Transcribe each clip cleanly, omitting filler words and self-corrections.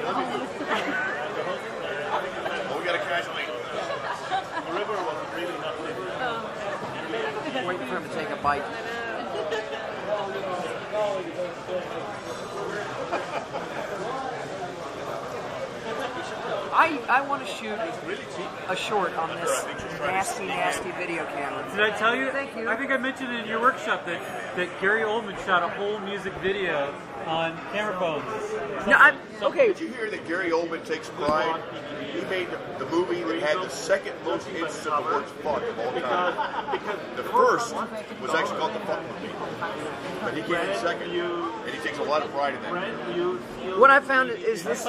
we got a casualty. The river was really not Waiting for him to take a bite. I want to shoot a short on this nasty, nasty video camera. Did I tell you? Thank you. I think I mentioned in your workshop that Gary Oldman shot a whole music video on camera phones. No, okay. Did you hear that Gary Oldman takes pride? He made the movie that had the second most hits of the words fuck of all time. The first was actually called the Fuck Movie. But he came in second, and he takes a lot of pride in that. What I found is this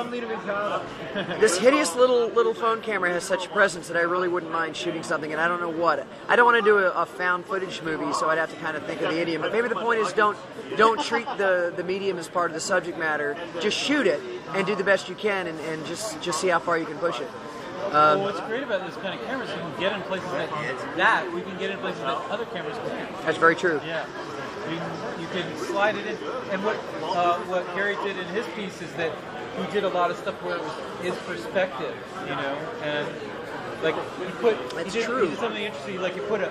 hideous little phone camera has such a presence that I really wouldn't mind shooting something, and I don't know what. I don't want to do a found footage movie, so I'd have to kind of think of the idiom. But maybe the point is don't treat the medium as part of the subject matter. Just shoot it and do the best you can, and just see how far you can push it. Well, what's great about this kind of camera is you can get in places that we can get in places that other cameras can't. That's very true. Yeah. You can slide it in, and what Gary did in his piece is that he did a lot of stuff where it was his perspective, you know, and like he did something interesting. Like he put a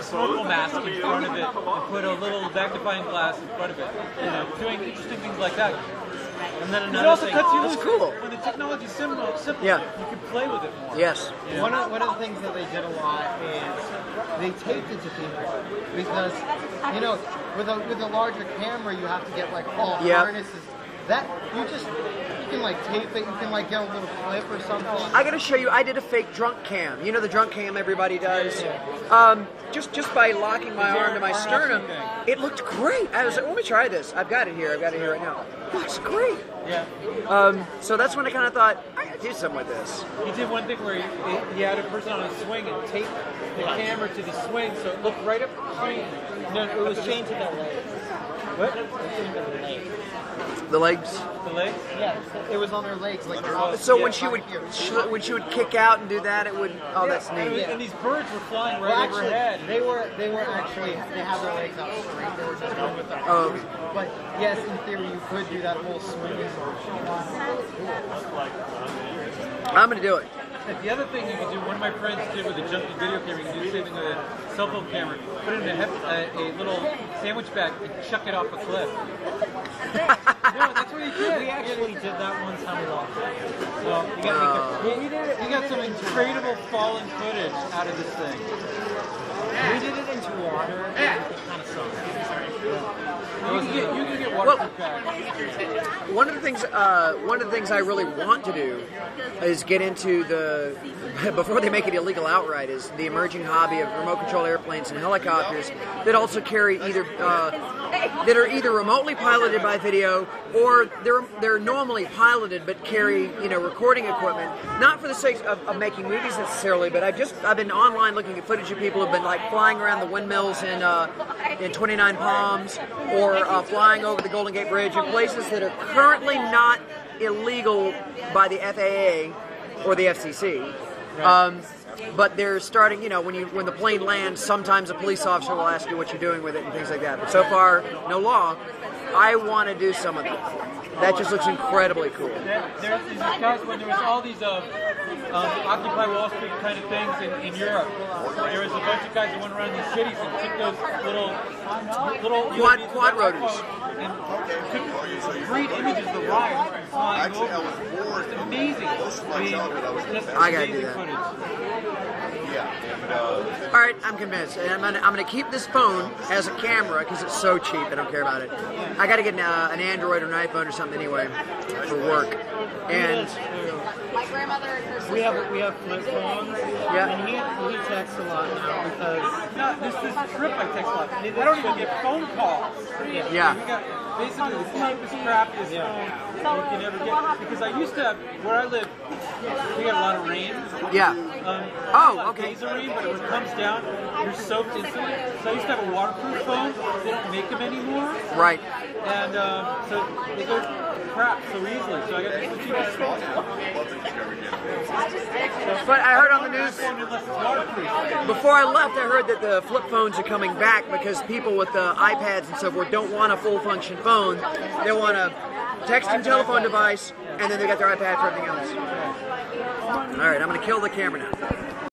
snorkel mask in front of it, and put a little magnifying glass in front of it, you know, doing interesting things like that. And then another thing, that's cool. When the technology's simple, yeah, you can play with it more. Yes. You know? One of the things that they did a lot is they taped it to people because, you know, with a larger camera you have to get like all harnesses. That you can like tape it. You can like get a little clip or something. I gotta show you. I did a fake drunk cam. You know the drunk cam everybody does. Just by locking my arm to my sternum, it looked great. I was like, let me try this. I've got it here. Right now. It looks great. Yeah. So that's when I kind of thought I gotta do something with this. He did one thing where he had a person on a swing and taped the camera to the swing so it looked right up the swing. No, it was chained to their legs. What? The legs. The legs? Yeah, it was on their legs. Like so when she would kick out and do that, it would. Oh, that's neat. And these birds were flying right overhead. They had their legs out straight. They were just going with their Oh. But yes, in theory, you could do that whole swinging. I'm gonna do it. The other thing you can do, one of my friends did with a junkie video camera, you can do the same thing with a cell phone camera. Put it in a little sandwich bag and chuck it off a cliff. No, that's what he did. We actually did that one time we walked. So you got some incredible fallen footage out of this thing. We did it into water, and it kind of sucked. You can get waterproof bags. One of the things I really want to do is get into before they make it illegal outright, is the emerging hobby of remote control airplanes and helicopters that also carry that are either remotely piloted by video or they're normally piloted but carry recording equipment, not for the sake of making movies necessarily, but I've been online looking at footage of people who've been like flying around the windmills in 29 Palms or flying over the Golden Gate Bridge in places that are currently not illegal by the FAA or the FCC. But they're starting, when the plane lands, sometimes a police officer will ask you what you're doing with it and things like that. But so far, no law. I want to do some of that. That just looks incredibly cool. There's these guys, when there was all these Occupy Wall Street kind of things in Europe, there was a bunch of guys that went around these cities and took those little quad rotors and took great images of the ride flying over. I was bored. It's amazing. I gotta do that. Footage. All right, I'm convinced. And I'm gonna keep this phone as a camera because it's so cheap. I don't care about it. I gotta get an Android or an iPhone or something anyway for work. And my grandmother and her sister. We have flip phones. Yeah. And he texts a lot now because this trip I text a lot. I don't even get phone calls. Yeah. We got basically the cheapest, crappiest phone you can ever get. Because I used to, where I live, we got a lot of rain. Yeah. Okay. Days of rain, but when it comes down, you're soaked instantly. So I used to have a waterproof phone. They don't make them anymore. Right. And so they go crap so easily. So I got the cheapest phone. But I heard on the news before I left, I heard that the flip phones are coming back because people with the iPads and so forth don't want a full function phone. They want a texting telephone device, and then they got their iPad for everything else. All right, I'm going to kill the camera now.